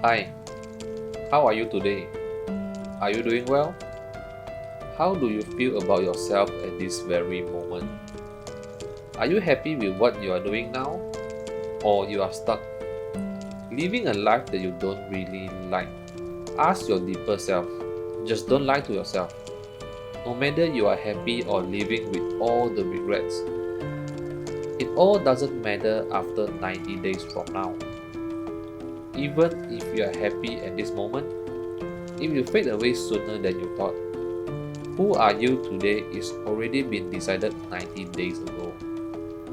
Hi, how are you today? Are you doing well? How do you feel about yourself at this very moment? Are you happy with what you are doing now? Or you are stuck, living a life that you don't really like? Ask your deeper self. Just don't lie to yourself. No matter you are happy or living with all the regrets, it all doesn't matter after 90 days from now. Even if you are happy at this moment, it will fade away sooner than you thought. Who are you today is already been decided 90 days ago.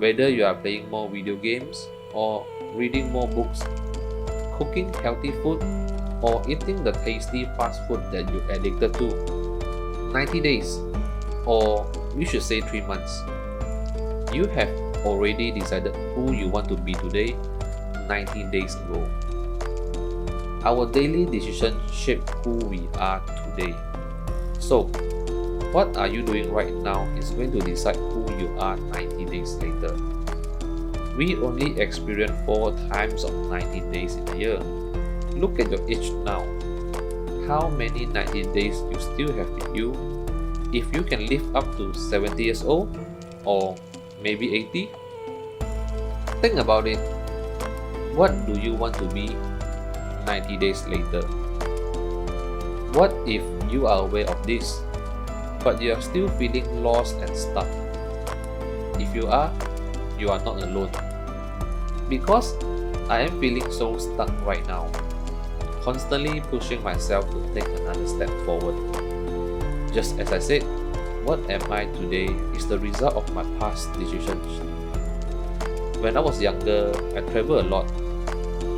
Whether you are playing more video games or reading more books, cooking healthy food, or eating the tasty fast food that you addicted to, 90 days, or we should say 3 months, you have already decided who you want to be today 90 days ago. Our daily decisions shape who we are today. So, what are you doing right now is going to decide who you are 90 days later. We only experience 4 times of 90 days in a year. Look at your age now. How many 90 days you still have with you? If you can live up to 70 years old or maybe 80? Think about it. What do you want to be 90 days later? What if you are aware of this, but you are still feeling lost and stuck? If you are not alone. Because I am feeling so stuck right now, constantly pushing myself to take another step forward. Just as I said, what am I today is the result of my past decisions. When I was younger, I traveled a lot,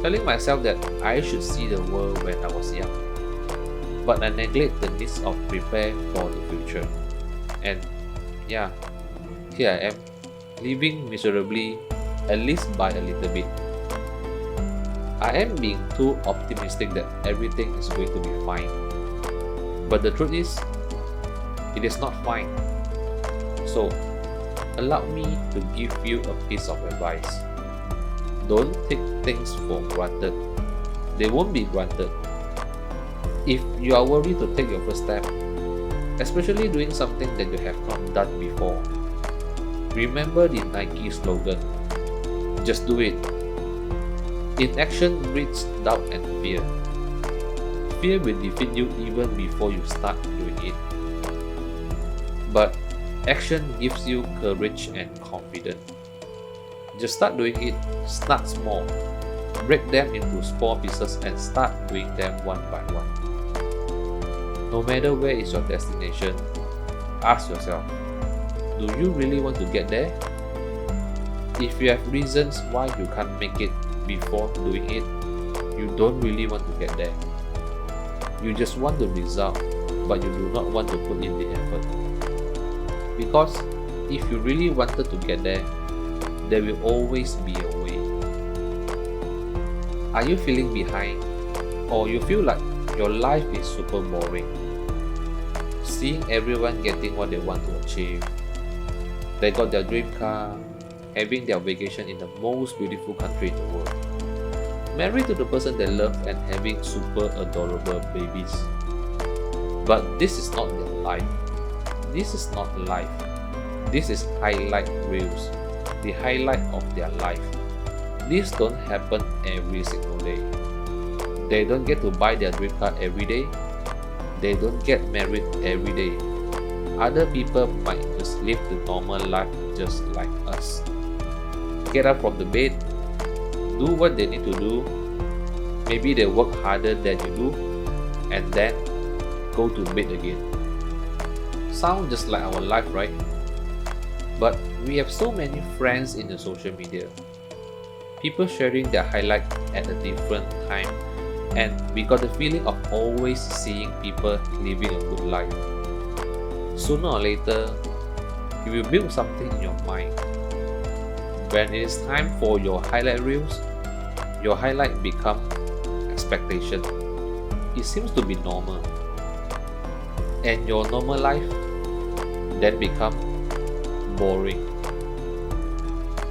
telling myself that I should see the world when I was young. But I neglect the needs of prepare for the future. And yeah, here I am, living miserably, at least by a little bit. I am being too optimistic that everything is going to be fine. But the truth is, it is not fine. So, allow me to give you a piece of advice. Don't take things for granted. They won't be granted. If you are worried to take your first step, especially doing something that you have not done before, remember the Nike slogan, just do it. Inaction breeds doubt and fear. Fear will defeat you even before you start doing it. But action gives you courage and confidence. Just start doing it. Start small. Break them into small pieces and start doing them one by one. No matter where is your destination, ask yourself, do you really want to get there? If you have reasons why you can't make it before doing it, you don't really want to get there. You just want the result, but you do not want to put in the effort. Because if you really wanted to get there will always be a way. Are you feeling behind, or you feel like your life is super boring? Seeing everyone getting what they want to achieve. They got their dream car, having their vacation in the most beautiful country in the world, married to the person they love and having super adorable babies. But this is not their life. This is not life. This is highlight reels, the highlight of their life. This don't happen every single day. They don't get to buy their dream car every day. They don't get married every day. Other people might just live the normal life just like us. Get up from the bed, do what they need to do. Maybe they work harder than you do, and then go to bed again. Sound just like our life, right? But we have so many friends in the social media. People sharing their highlight at a different time, and we got the feeling of always seeing people living a good life. Sooner or later, you will build something in your mind. When it is time for your highlight reels, your highlight become expectation. It seems to be normal. And your normal life then become boring.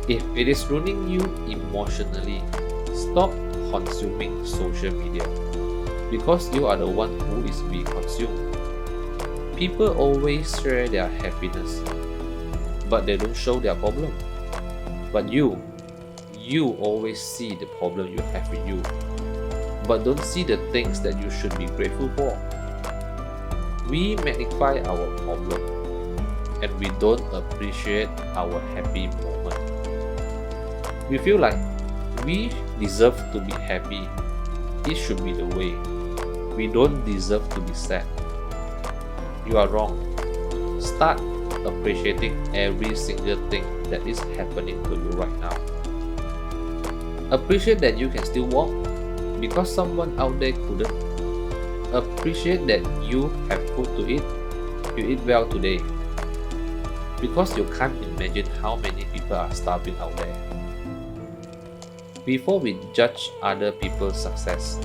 If it is ruining you emotionally, stop consuming social media, because you are the one who is being consumed. People always share their happiness, but they don't show their problem. But you always see the problem you have with you, but don't see the things that you should be grateful for. We magnify our problem, and we don't appreciate our happy moment. We feel like we deserve to be happy. It should be the way. We don't deserve to be sad. You are wrong. Start appreciating every single thing that is happening to you right now. Appreciate that you can still walk because someone out there couldn't. Appreciate that you have food to eat. You eat well today, because you can't imagine how many people are starving out there. Before we judge other people's success,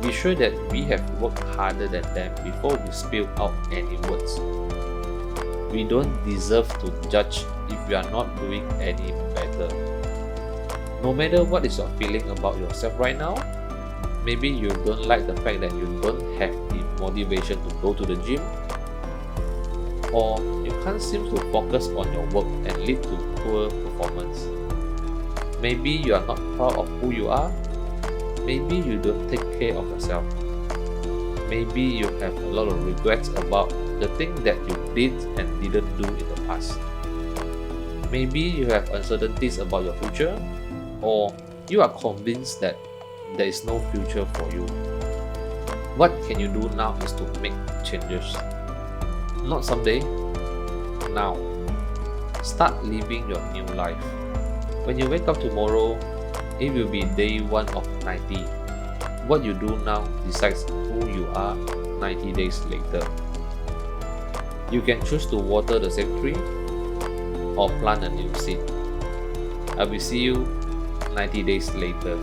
be sure that we have worked harder than them before we spill out any words. We don't deserve to judge if we are not doing any better. No matter what is your feeling about yourself right now, maybe you don't like the fact that you don't have the motivation to go to the gym, or you can't seem to focus on your work and lead to poor performance. Maybe you are not proud of who you are. Maybe you don't take care of yourself. Maybe you have a lot of regrets about the thing that you did and didn't do in the past. Maybe you have uncertainties about your future, or you are convinced that there is no future for you. What can you do now is to make changes. Not someday, now. Start living your new life. When you wake up tomorrow, it will be day 1 of 90. What you do now decides who you are 90 days later. You can choose to water the same tree or plant a new seed. I will see you 90 days later.